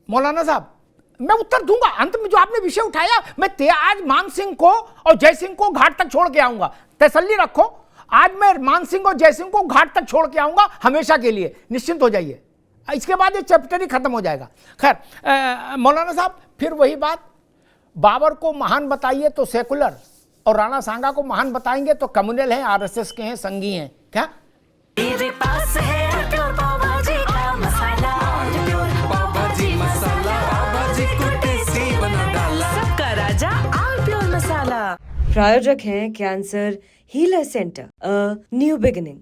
मौलाना साहब, मैं उत्तर दूंगा अंत में। जो आपने विषय उठाया, मैं आज मान सिंह को और जय सिंह को घाट तक छोड़ के आऊंगा, तसल्ली रखो। आज मैं मान सिंह और जय सिंह को घाट तक छोड़ के आऊंगा हमेशा के लिए, निश्चिंत हो जाइए। इसके बाद ये चैप्टर ही खत्म हो जाएगा। खैर मौलाना साहब, फिर वही बात, बाबर को महान बताइए तो सेकुलर, और राणा सांगा को महान बताएंगे तो कम्युनल हैं, आरएसएस के हैं, संघी हैं। क्या मेरे पास है प्योर पाव भाजी का मसाला, प्योर पाव भाजी मसाला, पाव भाजी को टेस्टी बना डाला, सबका राजा और प्योर मसाला। प्रायोजक हैं cancer healer centre, a new beginning.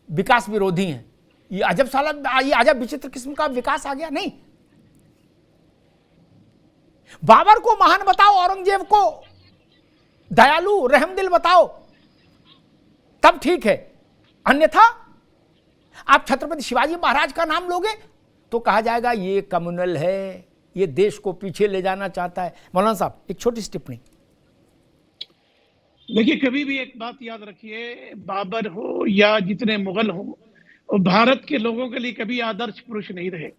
विकास विरोधी हैं, ये अजब साला, ये अजब विचित्र किस्म का विकास आ गया। नहीं, बाबर को महान बताओ, औरंगजेब को दयालु रहमदिल बताओ, तब ठीक है। अन्यथा आप छत्रपति शिवाजी महाराज का नाम लोगे तो कहा जाएगा ये कम्युनल है, ये देश को पीछे ले जाना चाहता है। मौलाना साहब, एक छोटी सी टिप्पणी। देखिए, कभी भी एक बात याद रखिए, बाबर हो या जितने मुगल हो, वो भारत के लोगों के लिए कभी आदर्श पुरुष नहीं रहे।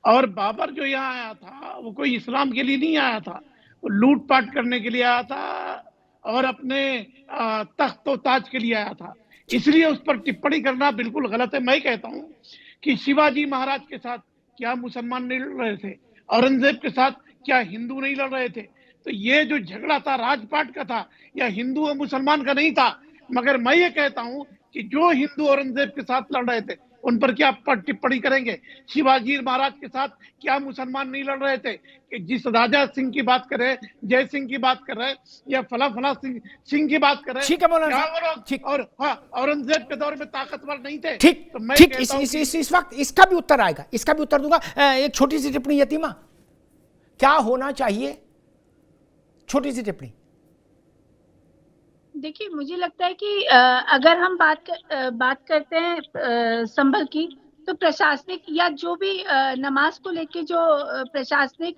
और बाबर जो यहाँ आया था, वो कोई इस्लाम के लिए नहीं आया था, वो लूटपाट करने के लिए आया था और अपने तख्त और ताज के लिए आया था। इसलिए उस पर टिप्पणी करना बिल्कुल गलत है। मैं कहता हूँ कि शिवाजी महाराज के साथ क्या मुसलमान नहीं लड़ रहे थे, औरंगजेब के साथ क्या हिंदू नहीं लड़ रहे थे? तो ये जो झगड़ा था राजपाट का था या हिंदू और मुसलमान का नहीं था। मगर मैं ये कहता हूँ कि जो हिंदू औरंगजेब के साथ लड़ रहे थे उन पर क्या टिप्पणी करेंगे? शिवाजी महाराज के साथ क्या मुसलमान नहीं लड़ रहे थे? कि जिस राजा सिंह की बात करें, जय सिंह की बात करें या फला सिंह की बात करें, ठीक है मौलाना साहब, ठीक। और हाँ, औरंगजेब के दौर में ताकतवर नहीं थे। ठीक, तो मैं ठीक, इस वक्त इसका भी उत्तर आएगा, इसका भी उत्तर दूंगा। एक छोटी सी टिप्पणी यतीमा, क्या होना चाहिए? छोटी सी टिप्पणी। देखिए, मुझे लगता है कि अगर हम बात करते हैं संभल की, तो प्रशासनिक या जो भी नमाज को लेके जो प्रशासनिक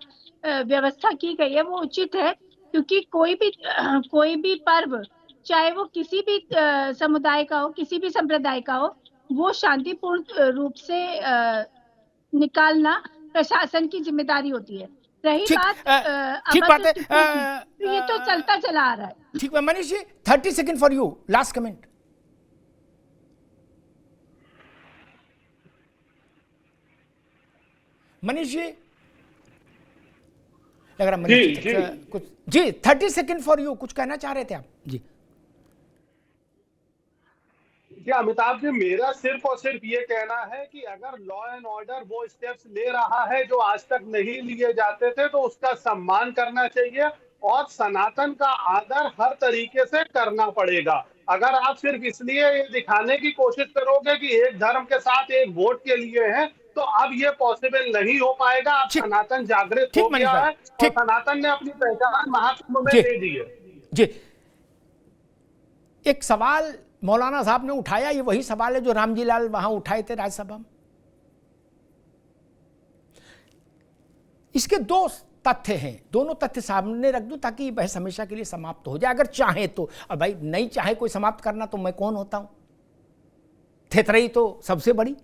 व्यवस्था की गई है वो उचित है। क्योंकि कोई भी पर्व, चाहे वो किसी भी समुदाय का हो, किसी भी संप्रदाय का हो, वो शांतिपूर्ण रूप से निकालना प्रशासन की जिम्मेदारी होती है। रही बात ठीक बात है, तो ये तो चलता चला आ रहा है। ठीक है Manish ji, 30 second for you, last comment. Manish ji, लग रहा मनीष जी कुछ, जी 30 सेकंड फॉर यू, कुछ कहना चाह रहे थे आप जी? अमिताभ जी, मेरा सिर्फ और सिर्फ ये कहना है कि अगर लॉ एंड ऑर्डर वो स्टेप्स ले रहा है जो आज तक नहीं लिए जाते थे, तो उसका सम्मान करना चाहिए और सनातन का आदर हर तरीके से करना पड़ेगा। अगर आप सिर्फ इसलिए ये दिखाने की कोशिश करोगे कि एक धर्म के साथ एक वोट के लिए है, तो अब ये पॉसिबल नहीं हो पाएगा। अब सनातन जागृत हो गया है और सनातन ने अपनी पहचान महाकुंभ में दे दी है। जी, एक सवाल मौलाना साहब ने उठाया, ये वही सवाल है जो रामजी लाल वहां उठाए थे राज्यसभा में। इसके दो तथ्य हैं, दोनों तथ्य सामने रख दूं ताकि बहस हमेशा के लिए समाप्त हो जाए, अगर चाहे तो। और भाई नहीं चाहे कोई समाप्त करना तो मैं कौन होता हूं? थेतरई तो सबसे बड़ी,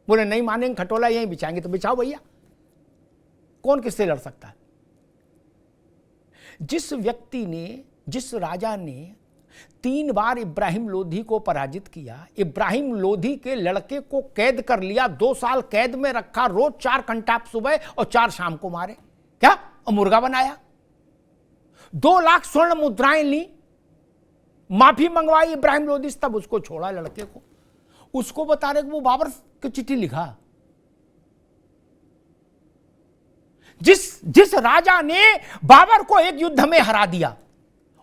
बोले नहीं मानेंगे खटोला यहीं बिछाएंगे तो बिछाओ भैया, कौन किससे लड़ सकता है? जिस व्यक्ति ने, जिस राजा ने 3 बार इब्राहिम लोधी को पराजित किया, इब्राहिम लोधी के लड़के को कैद कर लिया, 2 साल कैद में रखा, रोज 4 घंटा सुबह और 4 शाम को मारे, क्या और मुर्गा बनाया, 2 लाख स्वर्ण मुद्राएं ली, माफी मंगवाई इब्राहिम लोधी से, तब उसको छोड़ा लड़के को। उसको बता रहे कि वो बाबर की चिट्ठी लिखा। जिस राजा ने बाबर को एक युद्ध में हरा दिया,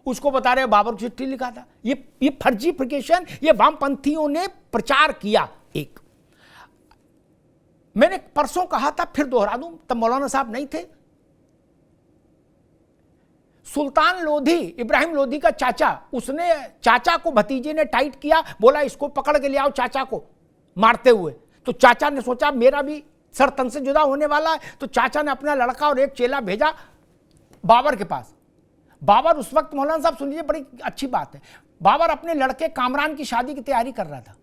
उसको बता रहे बाबर चिट्ठी लिखा था। ये फर्जीफिकेशन, ये वामपंथियों ने प्रचार किया। एक मैंने परसों कहा था, फिर दोहरा दूं, तब मौलाना साहब नहीं थे। सुल्तान लोधी, इब्राहिम लोधी का चाचा, उसने चाचा को भतीजे ने टाइट किया, बोला इसको पकड़ के ले आओ चाचा को मारते हुए। तो चाचा ने सोचा मेरा भी सर तन से जुदा होने वाला है, तो चाचा ने अपना लड़का और एक चेला भेजा बाबर के पास। बाबर उस वक्त, मौलाना साहब सुन लीजिए, बड़ी अच्छी बात है, बाबर अपने लड़के कामरान की शादी की तैयारी कर रहा था।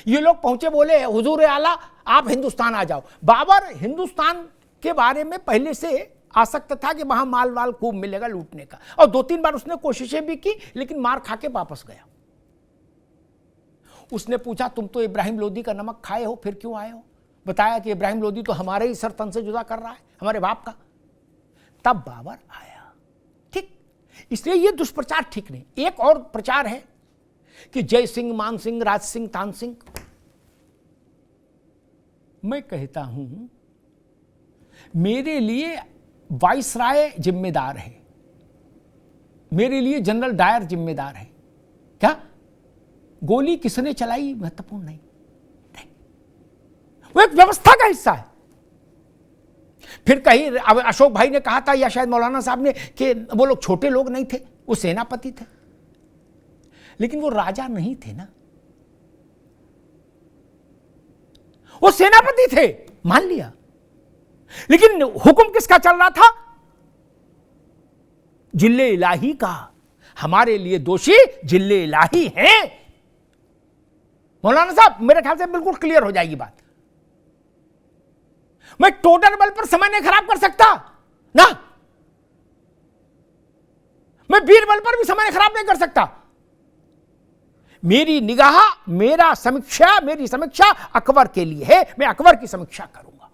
ये लोग पहुंचे, बोले हुजूर आला आप हिंदुस्तान आ जाओ। बाबर हिंदुस्तान के बारे में पहले से आसक्त था कि वहां माल वाल खूब मिलेगा लूटने का, और 2-3 बार उसने कोशिशें भी की, लेकिन मार खा के वापस गया। उसने पूछा, तुम तो इब्राहिम लोदी का नमक खाए हो, फिर क्यों आए हो? बताया कि इब्राहिम लोदी तो हमारे ही सर तन से जुदा कर रहा है, हमारे बाप का। तब बाबर आया। ठीक, इसलिए यह दुष्प्रचार ठीक नहीं। एक और प्रचार है कि जय सिंह, मान सिंह, राज सिंह, तान सिंह। मैं कहता हूं मेरे लिए वाइसराय जिम्मेदार है, मेरे लिए जनरल डायर जिम्मेदार है। क्या गोली किसने चलाई महत्वपूर्ण नहीं, वो एक व्यवस्था का हिस्सा है। फिर कहीं अब अशोक भाई ने कहा था, या शायद मौलाना साहब ने, कि वो लोग छोटे लोग नहीं थे, वो सेनापति थे, लेकिन वो राजा नहीं थे ना, वो सेनापति थे, मान लिया। लेकिन हुक्म किसका चल रहा था? जिल्ले इलाही का। हमारे लिए दोषी जिल्ले इलाही हैं। मौलाना साहब, मेरे ख्याल से बिल्कुल क्लियर हो जाएगी बात। मैं टोटल बल पर समय नहीं खराब कर सकता ना, मैं वीर बल पर भी समय खराब नहीं कर सकता। मेरी निगाह, मेरी समीक्षा अकबर के लिए है। मैं अकबर की समीक्षा करूंगा,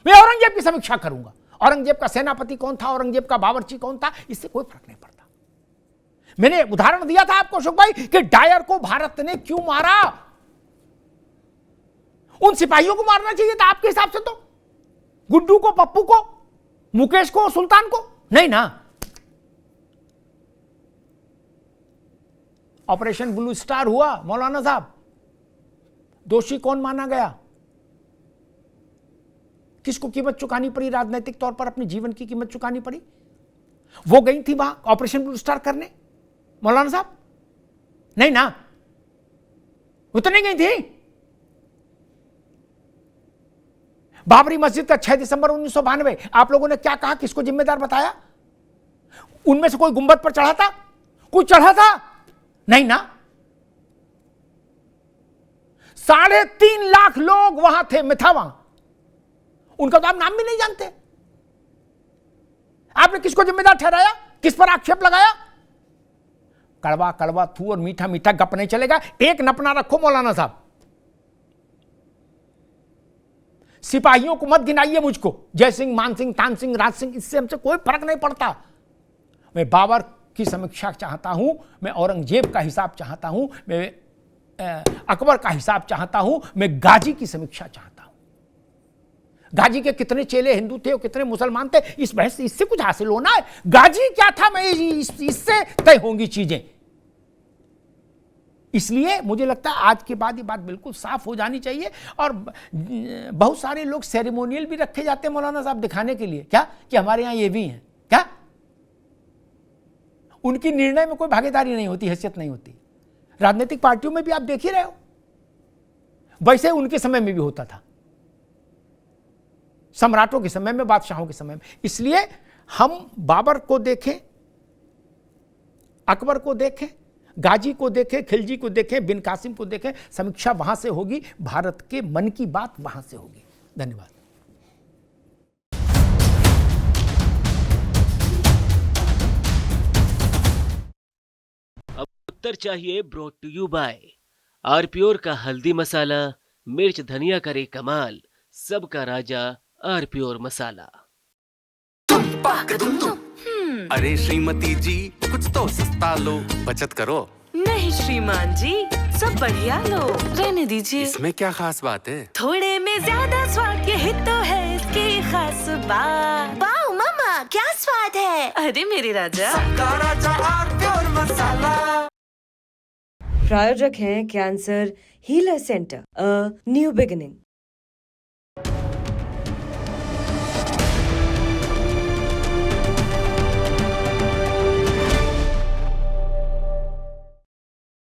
मैं औरंगजेब की समीक्षा करूंगा। औरंगजेब का सेनापति कौन था, औरंगजेब का बावर्ची कौन था, इससे कोई फर्क नहीं पड़ता। मैंने उदाहरण दिया था आपको अशोक भाई कि डायर को भारत ने क्यों मारा। उन सिपाहियों को मारना चाहिए था आपके हिसाब से तो, गुड्डू को, पप्पू को, मुकेश को, सुल्तान को नहीं ना। ऑपरेशन ब्लू स्टार हुआ मौलाना साहब, दोषी कौन माना गया? किसको कीमत चुकानी पड़ी? राजनीतिक तौर पर अपने जीवन की कीमत चुकानी पड़ी। वो गई थी वहां ऑपरेशन ब्लू स्टार करने, मौलाना साहब नहीं ना, वो तो नहीं गई थी। बाबरी मस्जिद का 6 दिसंबर 1992 आप लोगों ने क्या कहा, किसको जिम्मेदार बताया? उनमें से कोई गुंबद पर चढ़ा था? कोई चढ़ा था? नहीं ना। 3.5 लाख लोग वहां थे, मैं था वहां, उनका तो आप नाम भी नहीं जानते। आपने किसको जिम्मेदार ठहराया, किस पर आक्षेप लगाया? कड़वा कड़वा थू और मीठा मीठा गप नहीं चलेगा। एक नपना रखो मौलाना साहब, सिपाहियों को मत गिनाइए मुझको, जय सिंह, मान सिंह, तान सिंह, राज सिंह, इससे हमसे कोई फर्क नहीं पड़ता। मैं बाबर की समीक्षा चाहता हूं, मैं औरंगजेब का हिसाब चाहता हूं, मैं अकबर का हिसाब चाहता हूं, मैं गाजी की समीक्षा चाहता हूं। गाजी के कितने चेले हिंदू थे और कितने मुसलमान थे, इस बहस से इससे कुछ हासिल होना है? गाजी क्या था, मैं इससे तय होंगी चीजें। इसलिए मुझे लगता है आज के बाद ये बात बिल्कुल साफ हो जानी चाहिए। और बहुत सारे लोग सेरेमोनियल भी रखे जाते हैं मौलाना साहब दिखाने के लिए, क्या कि हमारे यहां ये भी हैं, क्या उनकी निर्णय में कोई भागीदारी नहीं होती, हैसियत नहीं होती। राजनीतिक पार्टियों में भी आप देख ही रहे हो, वैसे उनके समय में भी होता था, सम्राटों के समय में, बादशाहों के समय में। इसलिए हम बाबर को देखें, अकबर को देखें, गाजी को देखें, खिलजी को देखें, बिन कासिम को देखें, समीक्षा वहां से होगी, भारत के मन की बात वहां से होगी। धन्यवाद। अब उत्तर चाहिए ब्रॉट टू यू बाय आरप्योर का हल्दी मसाला, मिर्च धनिया करे कमाल, सबका राजा आरप्योर मसाला। अरे श्रीमती जी, कुछ तो सस्ता लो, बचत करो। नहीं श्रीमान जी, सब बढ़िया लो, रहने दीजिए। इसमें क्या खास बात है? थोड़े में ज्यादा स्वाद, यही तो है इसकी खास बात। वाओ मामा, क्या स्वाद है। अरे मेरे राजा, सबका राजा आरप्योर मसाला। प्रायोजक हैं cancer healer centre, a new beginning.